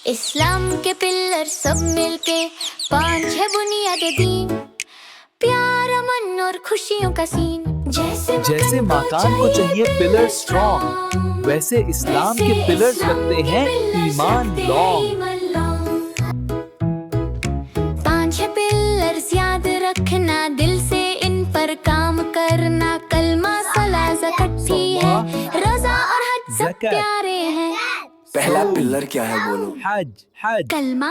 اسلام کے پلر سب مل کے 5 ہے بنیاد دین، پیار امن اور خوشیوں کا سین، جیسے مکان کو چاہیے پلر اسٹرانگ، ویسے اسلام کے پلرز رکھتے ہیں ایمان لانگ۔ 5 ہے پلرز یاد رکھنا، دل سے ان پر کام کرنا، کلمہ صلاح زکات ہے، روزہ اور حج سب پیارے ہیں۔ پہلا پلر کیا ہے بولو؟ حج۔ کلمہ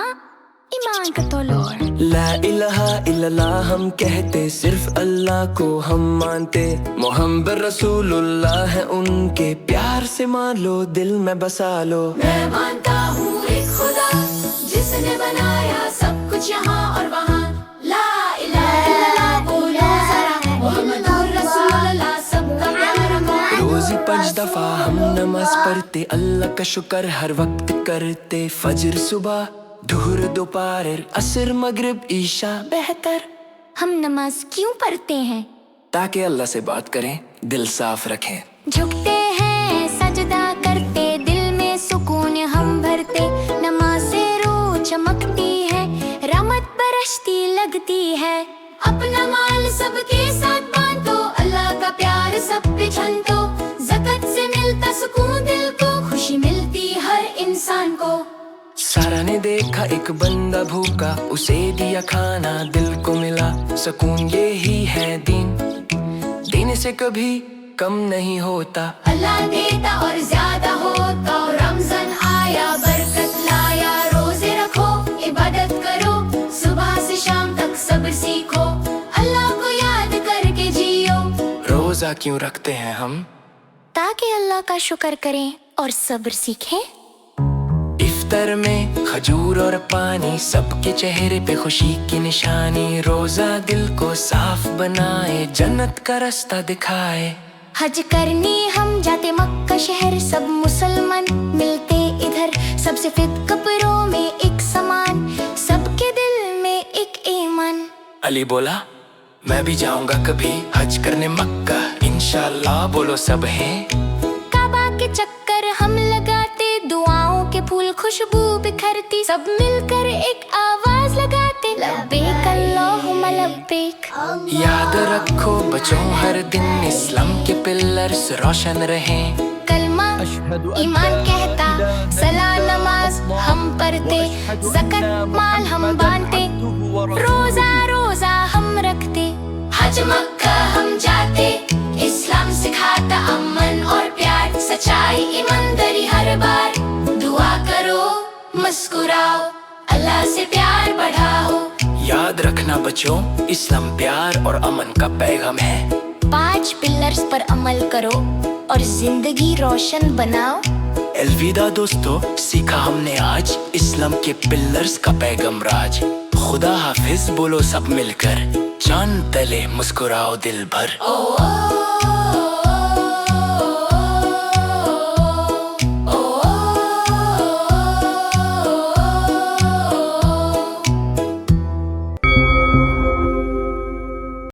ایمان کا تولور، لا الہ الا اللہ ہم کہتے، صرف اللہ کو ہم مانتے، محمد رسول اللہ ہے ان کے، پیار سے مان لو دل میں بسا لو۔ میں مانتا ہوں ایک خدا جس نے بنایا سب کچھ یہاں اور وہاں، لا الہ الا اللہ بولو ذرا، محمد رسول اللہ سب کا پیارا معین۔ روزی 5 دفعہ ہم نماز پڑھتے، اللہ کا شکر ہر وقت کرتے، فجر صبح ظہر دوپہر عصر مغرب عشاء بہتر۔ ہم نماز کیوں پڑھتے ہیں؟ تاکہ اللہ سے بات کریں، دل صاف رکھیں، جھکتے ہیں سجدہ کرتے، دل میں سکون ہم بھرتے، نماز سے روح چمکتی ہے، رحمت برستی لگتی ہے۔ اپنا مال سب کے ساتھ بانٹو، اللہ کا پیار سب پہ چھنٹو، زکات سے ملتا سکون دل کو، خوشی ملتی ہر انسان کو۔ سارا نے دیکھا ایک بندہ بھوکا، اسے دیا کھانا دل کو ملا، سکون یہی ہے دین، دینے سے کبھی کم نہیں ہوتا، اللہ دیتا اور زیادہ ہوتا، اور رمضان آیا برکت لایا، روزے رکھو عبادت کرو، صبح سے شام تک صبر سیکھو، اللہ کو یاد کر کے جیو۔ روزہ کیوں رکھتے ہیں ہم؟ تاکہ اللہ کا شکر کریں اور صبر سیکھیں۔ افطار میں کھجور اور پانی، سب کے چہرے پہ خوشی کی نشانی، روزہ دل کو صاف بنائے، جنت کا راستہ دکھائے۔ حج کرنے ہم جاتے مکہ شہر، سب مسلمان ملتے ادھر، سب سفید کپڑوں میں ایک سمان، سب کے دل میں ایک ایمان۔ علی بولا میں بھی جاؤں گا کبھی حج کرنے مکہ، انشاءاللہ بولو سب ہیں۔ کعبہ کے چکر ہم لگاتے، دعاؤں کے پھول خوشبو بکھرتی، سب مل کر ایک آواز لگاتے، لبیک اللہم لبیک۔ یاد رکھو بچوں ہر دن، اسلام کے پلرز روشن رہیں، کلمہ ایمان کہتا، صلاح نماز ہم پڑھتے، زکات مال ہم بانٹتے، روزہ ہم رکھتے، حج مکہ ہم جاتے، اسلام سکھاتا امن اور پیار، سچائی ایمانداری ہر بار، دعا کرو مسکراؤ، اللہ سے پیار بڑھاؤ۔ یاد رکھنا بچوں، اسلام پیار اور امن کا پیغام ہے۔ 5 پلرز پر عمل کرو اور زندگی روشن بناؤ۔ الوداع دوستو، سیکھا ہم نے آج اسلام کے پلرز کا پیغام راج، خدا حافظ بولو سب مل کر، چاند تلے مسکراؤ دل بھر۔